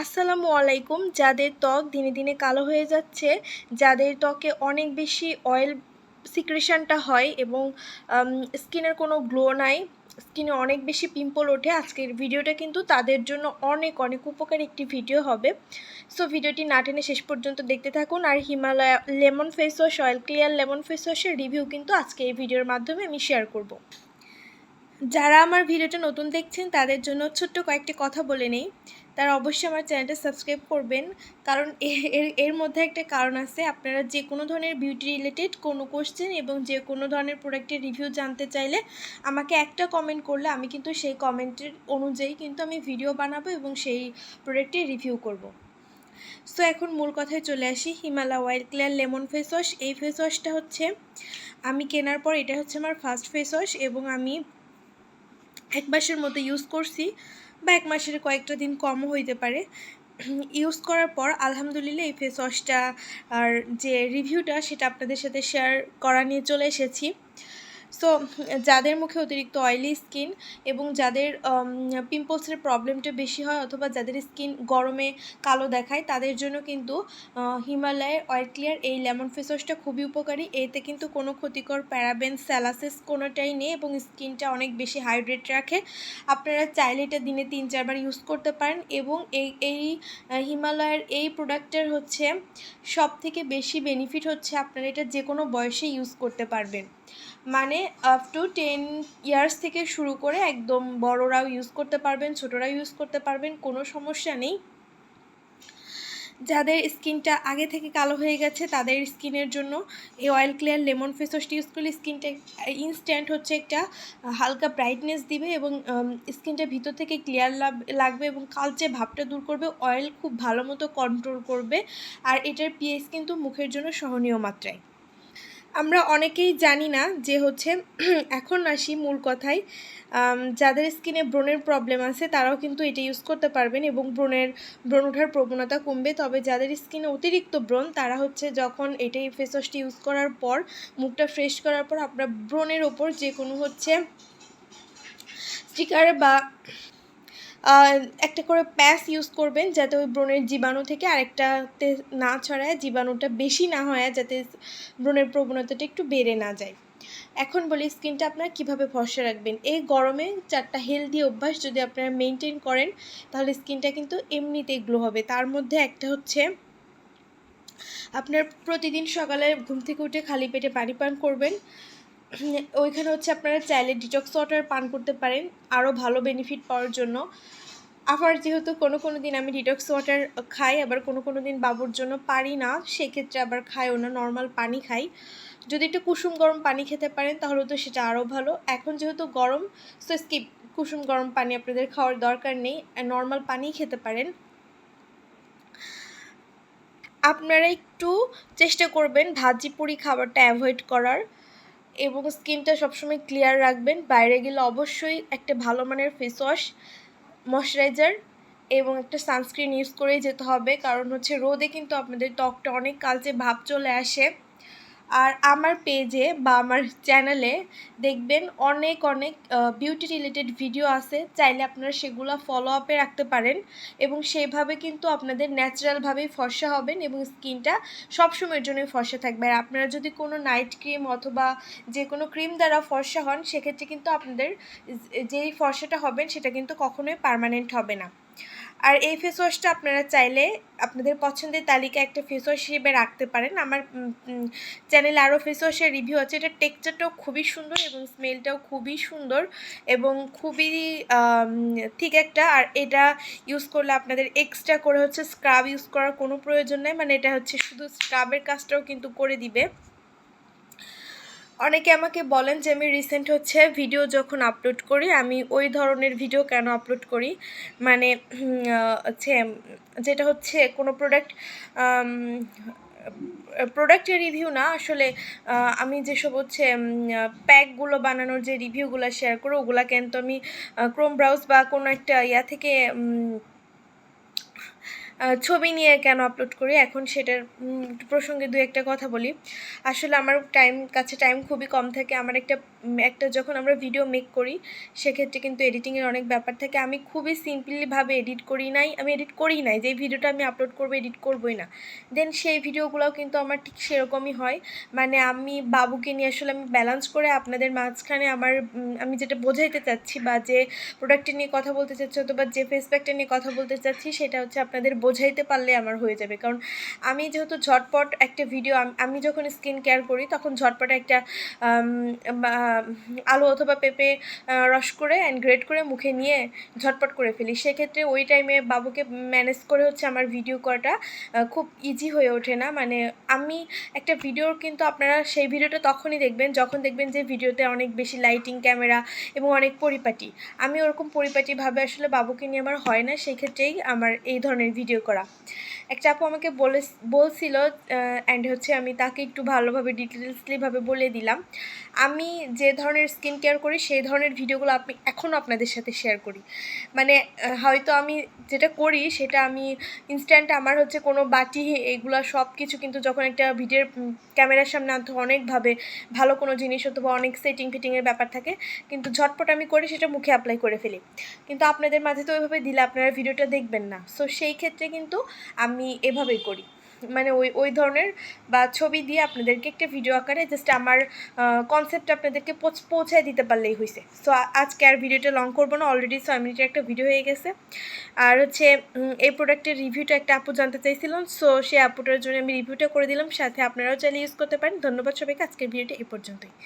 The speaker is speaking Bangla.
আসসালামু আলাইকুম। যাদের ত্বক দিনে দিনে কালো হয়ে যাচ্ছে, যাদের ত্বকে অনেক বেশি অয়েল সিক্রেশনটা হয় এবং স্কিনের কোনো গ্লো নাই, স্কিনে অনেক বেশি পিম্পল ওঠে, আজকের ভিডিওটা কিন্তু তাদের জন্য অনেক অনেক উপকারী একটি ভিডিও হবে। সো ভিডিওটি না টেনে শেষ পর্যন্ত দেখতে থাকুন। আর Himalaya lemon face wash, oil clear lemon face ওয়াশের রিভিউ কিন্তু আজকে এই ভিডিওর মাধ্যমে আমি শেয়ার করব। যারা আমার ভিডিওটা নতুন দেখছেন তাদের জন্য ছোট্ট কয়েকটি কথা বলে নেই। তারা অবশ্যই আমার চ্যানেলটা সাবস্ক্রাইব করবেন, কারণ এর মধ্যে একটা কারণ আছে। আপনারা যে কোনো ধরনের বিউটি রিলেটেড কোনো কোশ্চেন এবং যে কোনো ধরনের প্রোডাক্টের রিভিউ জানতে চাইলে আমাকে একটা কমেন্ট করলে আমি কিন্তু সেই কমেন্টের অনুযায়ী কিন্তু আমি ভিডিও বানাবো এবং সেই প্রোডাক্টের রিভিউ করব। সো এখন মূল কথায় চলে আসি। Himalaya oil clear lemon face wash, এই ফেস ওয়াশটা হচ্ছে আমি কেনার পর এটা হচ্ছে আমার ফার্স্ট ফেস ওয়াশ এবং আমি 1 মাসের মতো ইউজ করছি, বা 1 মাসের কয়েকটা দিন কমও হইতে পারে। ইউজ করার পর আলহামদুলিল্লাহ এই ফেস ওয়াশটা আর যে রিভিউটা সেটা আপনাদের সাথে শেয়ার করা নিয়ে চলে এসেছি। সো যাদের মুখে অতিরিক্ত অয়েলি স্কিন এবং যাদের পিম্পলসের প্রবলেমটা বেশি হয় অথবা যাদের স্কিন গরমে কালো দেখায় তাদের জন্য কিন্তু হিমালয়ের অয়েল ক্লিয়ার এই লেমন ফেস ওয়াশটা খুবই উপকারী। এতে কিন্তু কোনো ক্ষতিকর প্যারাবেন স্যালাসিস কোনোটাই নেই এবং স্কিনটা অনেক বেশি হাইড্রেট রাখে। আপনারা চাইলে এটা দিনে 3-4 বার ইউজ করতে পারেন এবং এই হিমালয়ের এই প্রোডাক্টের হচ্ছে সবথেকে বেশি বেনিফিট হচ্ছে আপনারা এটা যে কোনো বয়সে ইউজ করতে পারবেন। মানে আপ টু 10 ইয়ার্স থেকে শুরু করে একদম বড়রাও ইউজ করতে পারবেন, ছোটরাও ইউজ করতে পারবেন, কোনো সমস্যা নেই। যাদের স্কিনটা আগে থেকে কালো হয়ে গেছে তাদের স্কিনের জন্য এই অয়েল ক্লিয়ার লেমন ফেস ওয়াশটি ইউজ করলে স্কিনটা ইনস্ট্যান্ট হচ্ছে একটা হালকা ব্রাইটনেস দিবে এবং স্কিনটা ভিতর থেকে ক্লিয়ার লাগবে এবং কালচে ভাবটা দূর করবে, অয়েল খুব ভালো মতো কন্ট্রোল করবে। আর এটার পিএইচ কিন্তু মুখের জন্য সহনীয় মাত্রায়। আমরা অনেকেই জানি না যে হচ্ছে এখন আসি মূল কথায়, যাদের স্কিনে ব্রণের প্রবলেম আছে তারাও কিন্তু এটা ইউজ করতে পারবেন এবং ব্রণ ওঠার প্রবণতা কমবে। তবে যাদের স্কিনে অতিরিক্ত ব্রণ তারা হচ্ছে যখন এটাই ফেস ওয়াশটি ইউজ করার পর মুখটা ফ্রেশ করার পর আপনার ব্রণের ওপর যে কোনো হচ্ছে স্টিকার বা একটা করে প্যাচ ইউজ করবেন যাতে ওই ব্রণের জীবাণু থেকে আরেকটাতে না ছড়ায়, জীবাণুটা বেশি না হয়, যাতে ব্রণের প্রবণতাটা একটু বেড়ে না যায়। এখন বলি স্কিনটা আপনারা কীভাবে ফর্সা রাখবেন। এই গরমে 4টা হেলদি অভ্যাস যদি আপনারা মেনটেন করেন তাহলে স্কিনটা কিন্তু এমনিতেই গ্লো হবে। তার মধ্যে একটা হচ্ছে আপনার প্রতিদিন সকালে ঘুম থেকে উঠে খালি পেটে পানি পান করবেন। ওইখানে হচ্ছে আপনারা চাইলে ডিটক্স ওয়াটার পান করতে পারেন আরও ভালো বেনিফিট পাওয়ার জন্য। আবার যেহেতু কোনো দিন আমি ডিটক্স ওয়াটার খাই, আবার কোনো দিন বাবুর জন্য পারি না, সেক্ষেত্রে আবার খাইও না, নর্মাল পানি খাই। যদি একটু কুসুম গরম পানি খেতে পারেন তাহলে তো সেটা আরও ভালো। এখন যেহেতু গরম, সো স্কিপ, কুসুম গরম পানি আপনাদের খাওয়ার দরকার নেই, নর্মাল পানি খেতে পারেন। আপনারা একটু চেষ্টা করবেন ভাজি পুরি খাবারটা অ্যাভয়েড করার এবং স্কিনটা সবসময় ক্লিয়ার রাখবেন। বাইরে গেলে অবশ্যই একটা ভালো মানের ফেস ওয়াশ, ময়শ্চারাইজার এবং একটা সানস্ক্রিন ইউজ করেই যেতে হবে, কারণ হচ্ছে রোদে কিন্তু আপনাদের ত্বকটা অনেক কালচে ভাব চলে আসে। আর আমার পেজে বা আমার চ্যানেলে দেখবেন অনেক বিউটি রিলেটেড ভিডিও আছে, চাইলে আপনারা সেগুলো ফলো আপে রাখতে পারেন এবং সেইভাবে কিন্তু আপনাদের ন্যাচারালভাবেই ফর্সা হবেন এবং স্কিনটা সবসময়ের জন্যই ফর্সা থাকবে। আর আপনারা যদি কোনো নাইট ক্রিম অথবা যে কোনো ক্রিম দ্বারা ফর্সা হন সেক্ষেত্রে কিন্তু আপনাদের যেই ফর্সাটা হবেন সেটা কিন্তু কখনোই পার্মানেন্ট হবে না। আর এই ফেস ওয়াশটা আপনারা চাইলে আপনাদের পছন্দের তালিকায় একটা ফেস ওয়াশ হিসেবে রাখতে পারেন। আমার চ্যানেলে আরও ফেস ওয়াশের রিভিউ আছে। এটার টেক্সচারটাও খুবই সুন্দর এবং স্মেলটাও খুবই সুন্দর এবং খুবই ঠিক একটা। আর এটা ইউজ করলে আপনাদের এক্সট্রা করে হচ্ছে স্ক্রাব ইউজ করার কোনো প্রয়োজন নেই, মানে এটা হচ্ছে শুধু স্ক্রাবের কাজটাও কিন্তু করে দিবে। অনেকে আমাকে বলেন যে আমি রিসেন্ট হচ্ছে ভিডিও যখন আপলোড করি আমি ওই ধরনের ভিডিও কেন আপলোড করি, মানে হচ্ছে যেটা হচ্ছে কোনো প্রোডাক্টের রিভিউ না, আসলে আমি যেসব হচ্ছে প্যাকগুলো বানানোর যে রিভিউগুলো শেয়ার করো ওগুলা কিন্তু আমি ক্রোম ব্রাউজ বা কোনো একটা থেকে ছবি নিয়ে কেন আপলোড করি এখন সেটার প্রসঙ্গে দু একটা কথা বলি। আসলে আমার কাছে টাইম খুবই কম থাকে। আমার একটা যখন আমরা ভিডিও মেক করি সেক্ষেত্রে কিন্তু এডিটিংয়ের অনেক ব্যাপার থাকে। আমি খুবই সিম্পলিভাবে এডিট করিই নাই যেই ভিডিওটা আমি আপলোড করবো এডিট করবোই না। দেন সেই ভিডিওগুলোও কিন্তু আমার ঠিক সেরকমই হয়। মানে আমি বাবুকে নিয়ে আসলে আমি ব্যালেন্স করে আপনাদের মাঝখানে আমি যেটা বোঝাইতে চাচ্ছি বা যে প্রোডাক্টটা নিয়ে কথা বলতে চাচ্ছি অথবা যে ফেস প্যাকটা নিয়ে কথা বলতে চাচ্ছি সেটা হচ্ছে আপনাদের বোঝাইতে পারলে আমার হয়ে যাবে। কারণ আমি যেহেতু ঝটপট একটা ভিডিও আমি যখন স্কিন কেয়ার করি তখন ঝটপট একটা আলু অথবা পেঁপে রস করে অ্যান্ড গ্রেট করে মুখে নিয়ে ঝটপট করে ফেলি। সেক্ষেত্রে ওই টাইমে বাবুকে ম্যানেজ করে হচ্ছে আমার ভিডিও করাটা খুব ইজি হয়ে ওঠে না। মানে আমি একটা ভিডিওর কিন্তু আপনারা সেই ভিডিওটা তখনই দেখবেন যখন দেখবেন যে ভিডিওতে অনেক বেশি লাইটিং ক্যামেরা এবং অনেক পরিপাটি। আমি ওরকম পরিপাটিভাবে আসলে বাবুকে নিয়ে আমার হয় না, সেই ক্ষেত্রেই আমার এই ধরনের ভিডিও করা। একটা আপু আমাকে বলছিল অ্যান্ড হচ্ছে আমি তাকে একটু ভালোভাবে ডিটেলসলিভাবে বলে দিলাম। আমি যে ধরনের স্কিন কেয়ার করি সেই ধরনের ভিডিওগুলো এখনও আপনাদের সাথে শেয়ার করি। মানে হয়তো আমি যেটা করি সেটা আমি ইনস্ট্যান্ট আমার হচ্ছে কোনো বাটি এগুলো সব কিছু কিন্তু যখন একটা ভিডিওর ক্যামেরার সামনে আনতে অনেকভাবে ভালো কোনো জিনিস অথবা অনেক ফিটিংয়ের ব্যাপার থাকে, কিন্তু ঝটপট আমি করি সেটা মুখে অ্যাপ্লাই করে ফেলি। কিন্তু আপনাদের মাঝে তো ওইভাবে দিলে আপনারা ভিডিওটা দেখবেন না। সো সেই ক্ষেত্রে কিন্তু আমি এভাবেই করি, মানে ওই ধরনের বা ছবি দিয়ে আপনাদেরকে একটা ভিডিও আকারে জাস্ট আমার কনসেপ্ট আপনাদেরকে পৌঁছায় দিতে পারলেই হয়েছে। সো আজকে আর ভিডিওটা লং করবো না, অলরেডি 6 মিনিটের একটা ভিডিও হয়ে গেছে। আর হচ্ছে এই প্রোডাক্টের রিভিউটা একটা আপু জানতে চাইছিলেন, সো সেই আপুটার জন্য আমি রিভিউটা করে দিলাম, সাথে আপনারাও চাইলে ইউজ করতে পারেন। ধন্যবাদ সবাইকে, আজকের ভিডিওটা এই পর্যন্তই।